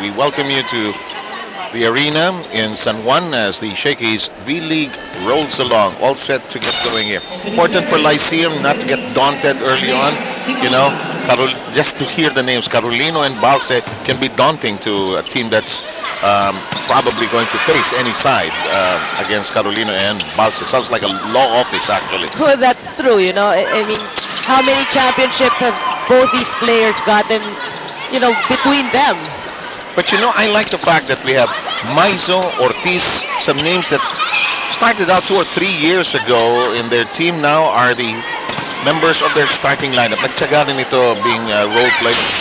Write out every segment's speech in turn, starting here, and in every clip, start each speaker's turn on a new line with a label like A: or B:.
A: We welcome you to the arena in San Juan as the Shakey's VLeague rolls along, all set to get going here. Important for Lyceum not to get daunted early on. You know, just to hear the names Carolino and Balse can be daunting to a team that's probably going to face any side against Carolino and Balse. Sounds like a law office, actually.
B: Well, that's true, you know. I mean, how many championships have both these players gotten, you know, between them?
A: But you know, I like the fact that we have Maizo, Ortiz, some names that started out 2 or 3 years ago in their team now are the members of their starting lineup. Nagtsaga rin ito being role players.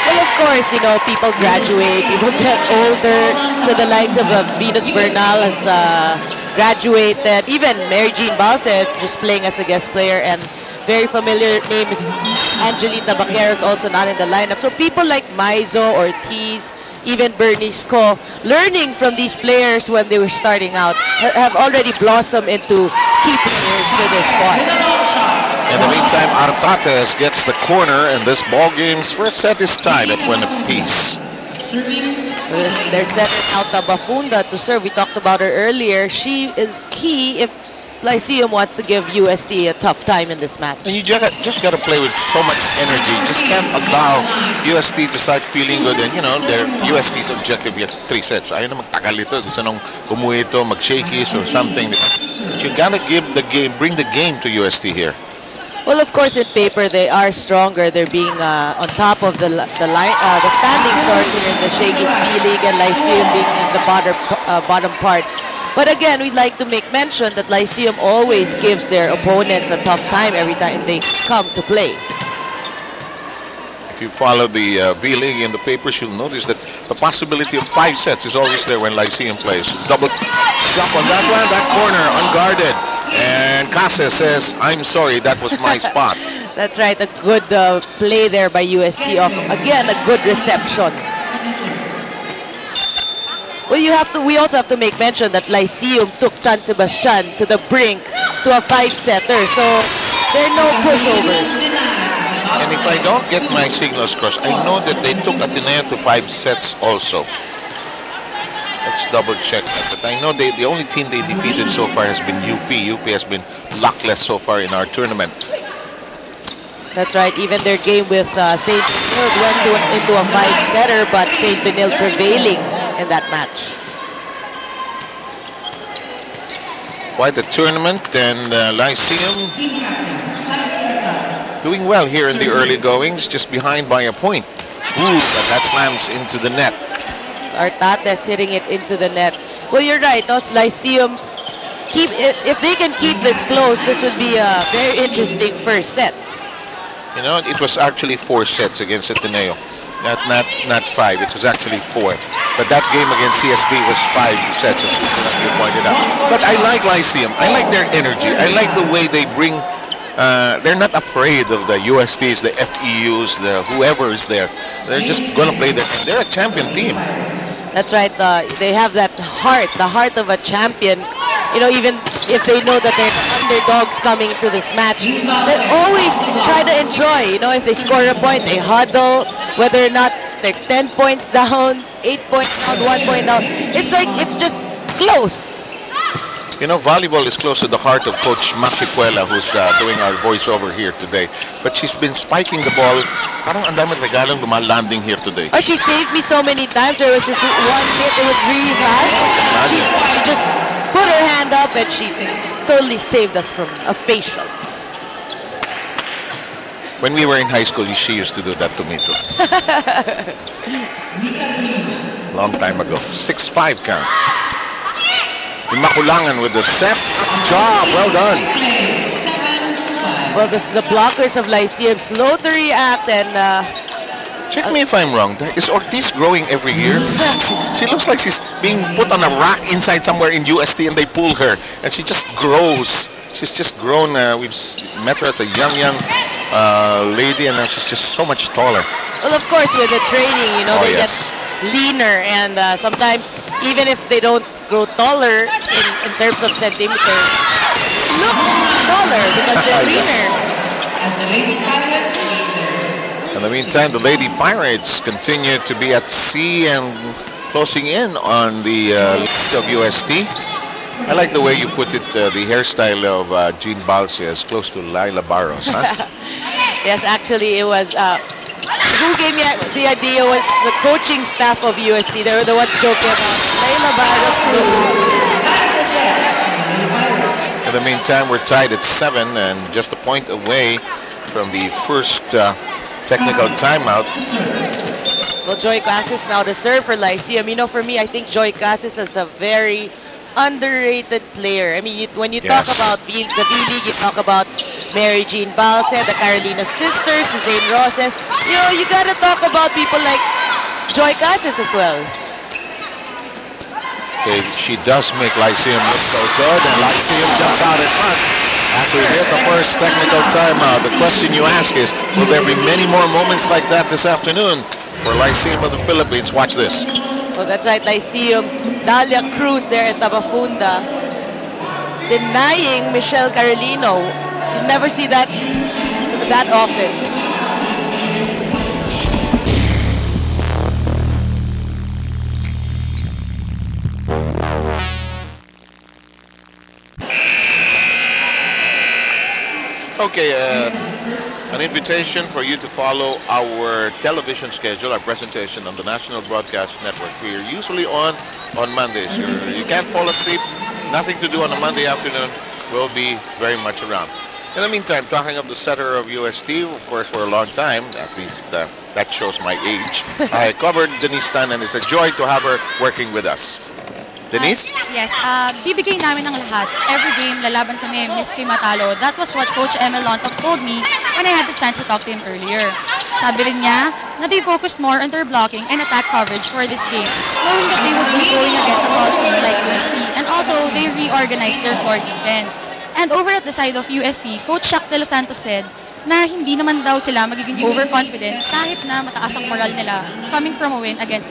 B: Well, of course, you know, people graduate, people get older. So the likes of Venus Bernal has graduated. Even Mary Jean Balse just playing as a guest player, and very familiar name is Angelita Baqueros, also not in the lineup. So people like Maizo, Ortiz, even Bernice Co, learning from these players when they were starting out, have already blossomed into key players for their squad.
A: In the meantime, Artates gets the corner, and this ball game's first set is tied at 1 apiece.
B: Their setter Alta Bafunda to serve. We talked about her earlier. She is key if Lyceum wants to give UST a tough time in this match.
A: And you just got to play with so much energy. You just can't allow UST to start feeling good. And you know, their UST's objective is 3 sets. Ayaw na magtagal ito. Gusto nung umuwi ito, mag-shakies or something. But you got to give the game, bring the game to UST here.
B: Well, of course, in paper they are stronger. They're being on top of the standings here in the Shakey's VLeague, and Lyceum being in the bottom part. But again, we'd like to make mention that Lyceum always gives their opponents a tough time every time they come to play.
A: If you follow the VLeague in the papers, you'll notice that the possibility of 5 sets is always there when Lyceum plays. Double jump on that one, that corner, unguarded. And Casa says, I'm sorry, that was my spot.
B: That's right, a good play there by UST. Again, a good reception. Well, we also have to make mention that Lyceum took San Sebastian to the brink to a 5-setter, so there are no pushovers.
A: And if I don't get my signals crossed, I know that they took Ateneo to 5 sets also. Let's double check that. But I know the only team they defeated so far has been UP. UP has been luckless so far in our tournament.
B: That's right. Even their game with St. Benilde went into a 5-setter, but St. Benilde prevailing in that match.
A: Quite a tournament, and Lyceum doing well here in the early goings, just behind by a point. Ooh, but that slams into the net.
B: Artates hitting it into the net. Well, you're right. Lyceum, if they can keep this close, this would be a very interesting first set.
A: You know, it was actually 4 sets against Ateneo. Not 5. It was actually 4. But that game against CSB was 5 sets, as you pointed out. But I like Lyceum. I like their energy. I like the way they bring. They're not afraid of the USTs, the FEUs, the whoever is there. They're just going to play their game. They're a champion team.
B: That's right. They have that heart, the heart of a champion. You know, even if they know that they're underdogs coming to this match, they always try to enjoy. You know, if they score a point, they huddle. Whether or not they're 10 points down, 8 points down, 1 point down. It's like, it's just close.
A: You know, volleyball is close to the heart of Coach Maki Puela, who's doing our voiceover here today. But she's been spiking the ball. Parang ang daming regalong lumalanding here today.
B: Oh, she saved me so many times. There was this one hit, it was really fast. She just put her hand up and she totally saved us from a facial.
A: When we were in high school, she used to do that to me too. Long time ago. 6-5 count. Makulangan with the set. Job, well done.
B: Well, the blockers of Lyceum slow to react, and
A: check me if I'm wrong. Is Ortiz growing every year? She looks like she's being put on a rack inside somewhere in UST, and they pull her, and she just grows. She's just grown. We've met her as a young lady, and now she's just so much taller.
B: Well, of course, with the training, you know, they get leaner, and sometimes even if they don't grow taller in terms of centimeters, look taller because they're leaner.
A: In the meantime, the Lady Pirates continue to be at sea and closing in on the UST. I like the way you put it, the hairstyle of Jean Balse is close to Laila Barros, huh?
B: Yes, actually, it was. Who gave me the idea was the coaching staff of UST. They were the ones joking about Laila Barros.
A: In the meantime, we're tied at 7 and just a point away from the first technical timeout.
B: Well, Joy Cassis now the serve for Lyceum. You know, for me, I think Joy Cassis is a very underrated player. I mean, when you talk about the VLeague, you talk about Mary Jean Balse, the Carolina sisters, Suzanne Roses. You know, you gotta talk about people like Joy Cassis as well.
A: Okay, she does make Lyceum look so good, and Lyceum jumps out in front. After we hit the first technical timeout, the question you ask is, will there be many more moments like that this afternoon for Lyceum of the Philippines? Watch this.
B: Well, that's right, Lyceum. Dalia Cruz there at Tabafunda denying Michelle Carolino. You never see that often.
A: Okay, an invitation for you to follow our television schedule, our presentation on the National Broadcast Network. We're usually on Mondays. You can't fall asleep, nothing to do on a Monday afternoon. We'll be very much around. In the meantime, talking of the setter of UST, of course, for a long time, at least that shows my age, I covered Denise Tan, and it's a joy to have her working with us. Denise?
C: Yes, bibigay namin ng lahat. Every game, lalaban kami, miski matalo. That was what Coach Emil Lontok told me when I had the chance to talk to him earlier. Sabi rin niya na they focused more on their blocking and attack coverage for this game, knowing that they would be going against a tall team like UST. And also, they reorganized their core defense. And over at the side of UST, Coach Shaq De Los Santos said na hindi naman daw sila magiging overconfident kahit na mataas ang moral nila coming from a win against